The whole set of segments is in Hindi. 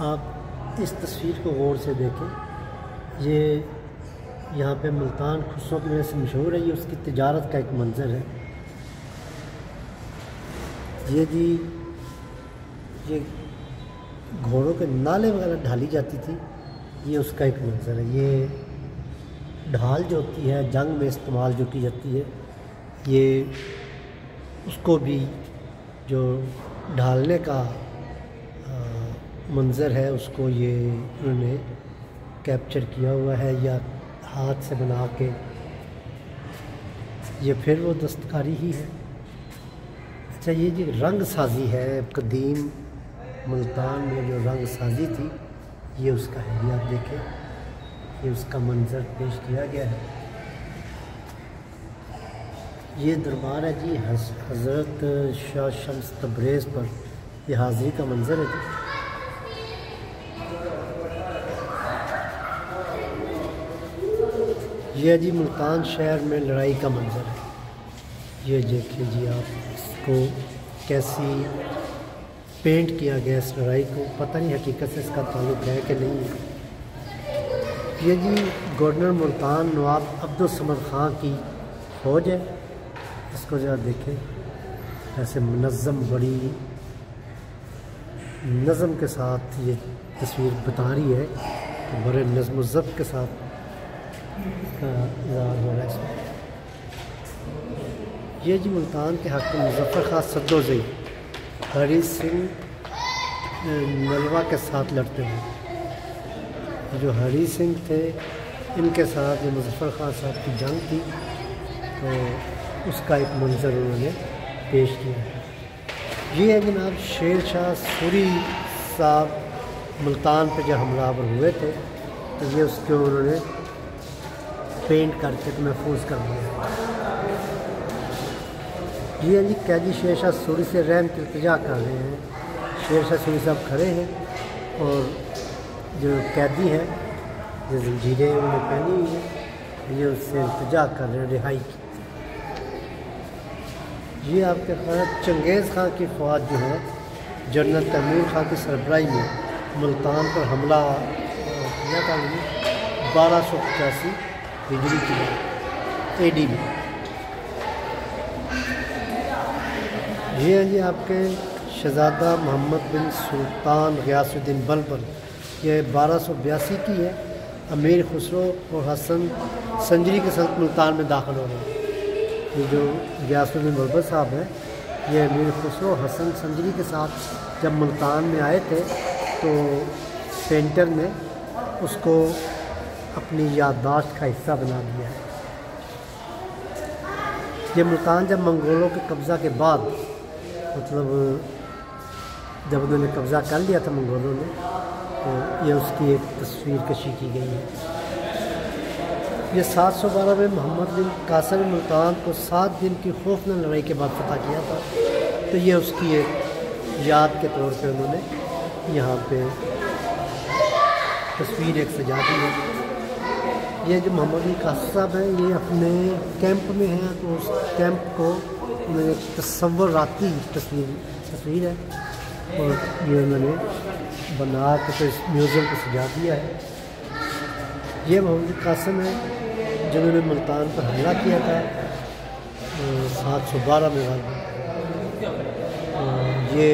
आप इस तस्वीर को गौर से देखें। ये यहाँ पे मुल्तान खुसरों की वजह से मशहूर है, ये उसकी तिजारत का एक मंज़र है। ये जी ये घोड़ों के नाले वगैरह ढाली जाती थी, ये उसका एक मंज़र है। ये ढाल जो होती है जंग में इस्तेमाल जो की जाती है, ये उसको भी जो ढालने का मंज़र है उसको ये उन्होंने कैप्चर किया हुआ है या हाथ से बना के। ये फिर वो दस्तकारी ही है। अच्छा, ये जो रंग साजी है कदीम मुल्तान में जो रंग साजी थी, ये उसका है। ये आप देखें, ये उसका मंज़र पेश किया गया है। ये दरबार है जी हज़रत शाह शम्स तब्रेज़ पर, ये हाज़री का मंज़र है जी। ये जी मुल्तान शहर में लड़ाई का मंज़र है। ये देखिए जी आप इसको कैसी पेंट किया गया इस लड़ाई को, पता नहीं हकीकत से इसका ताल्लुक़ है कि नहीं है। ये जी गवर्नर मुल्तान नवाब अब्दुल समद ख़ां की फ़ौज है। इसको ज़रा देखें, ऐसे मुनज़्ज़म बड़ी नज़म के साथ ये तस्वीर बता रही है कि बड़े नज़्म व ज़ब्त के साथ इसका इज़हार हो रहा है इसमें। ये जी मुल्तान के हाकिम मुज़फ़्फ़र ख़ां सद्दोज़ई हरी सिंह नलवा के साथ लड़ते हुए, जो हरी सिंह थे इनके साथ जो मुज़फ़्फ़र ख़ां साहब की जंग थी, तो उसका एक मंज़र उन्होंने पेश किया है। ये है जनाब शेर शाह सूरी साहब मुल्तान पे जब हमलावर हुए थे, तो ये उसके उन्होंने पेंट करके तो महफूज कर दिया। ये जी कैदी शेर शाह सूरी से रहम की इल्तिजा कर रहे हैं। शेर शाह सूरी साहब खड़े हैं और जो कैदी हैं, जो जंजीरें उन्होंने पहनी हुई हैं, ये उससे इल्तिजा कर रहे हैं रिहाई की। ये आपके पास चंगेज़ खां की फ़ौज जो है जनरल तैमूर खां की सरबराही में मुल्तान पर हमला किया था 1285 हिजरी की AD में। ये हैं जी आपके शहज़ादा मोहम्मद बिन सुल्तान ग़ियासुद्दीन बलबल, ये 1282 की है। अमीर खुसरो और हसन संजरी के साथ मुल्तान में दाखिल हो गए। ये जो ग़ियासुद्दीन बलबल साहब हैं, ये अमीर खुसरो हसन संजरी के साथ जब मुल्तान में आए थे, तो पेंटर ने उसको अपनी याददाश्त का हिस्सा बना दिया है। ये मुल्तान जब मंगोलों के कब्ज़ा के बाद, मतलब जब उन्होंने कब्ज़ा कर लिया था मंगोलों ने, तो ये उसकी एक तस्वीर कशी की गई है। ये 712 में मोहम्मद बिन कासिम मुल्तान को 7 दिन की खौफनाक लड़ाई के बाद फतह किया था, तो ये उसकी एक याद के तौर पे उन्होंने यहाँ पे तस्वीर एक सजा दी है। ये जो मोहम्मद बिन कासिम साहब हैं, ये अपने कैंप में हैं, तो उस कैंप को उन्होंने तस्वुराती तस्वीर है और ये उन्होंने बना के तो इस म्यूज़ियम को सजा दिया है। ये मोहम्मद कासिम है जिन्होंने मुल्तान पर हमला किया था 712 में वाला। ये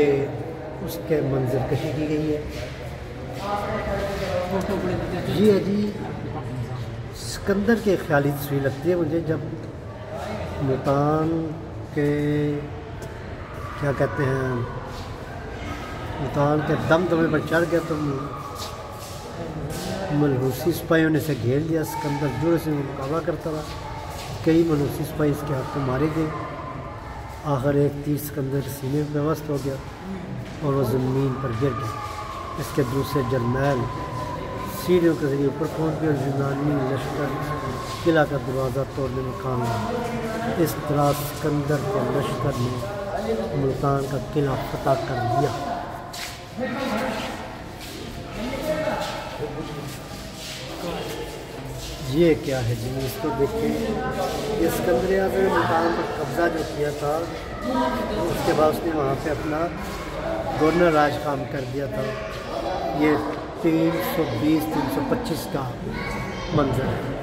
उसके मंजर कशी की गई है। ये है जी सिकंदर के ख्याली तस्वीर लगती है मुझे, जब मुल्तान के क्या कहते हैं, मुल्तान के दमदमे पर चढ़ गया तो मलहूसी सिपाहियों ने इसे घेर लिया। सिकंदर जोर से मुकाबला करता रहा, कई मलहूसी सिपाही इसके हाथों मारे गए। आखिर एक तीर सिकंदर के सीने में व्यवस्थ हो गया और वह ज़मीन पर गिर गया। इसके दूसरे जरनैल सीढ़ियों के जरिए ऊपर पहुँच गए और यूनानी लश्कर किला का दरवाज़ा तोड़ने में कामयाब। इस तरह सिकंदर के लश्कर ने मुल्तान का किला फतह कर दिया। ये क्या है जी, इसको देखिए। ये सिकंदर आज़म ने मुल्तान पर कब्ज़ा जो किया था, उसके बाद उसने वहाँ पे अपना गवर्नर राज काम कर दिया था। ये 320-325 का मंजर है।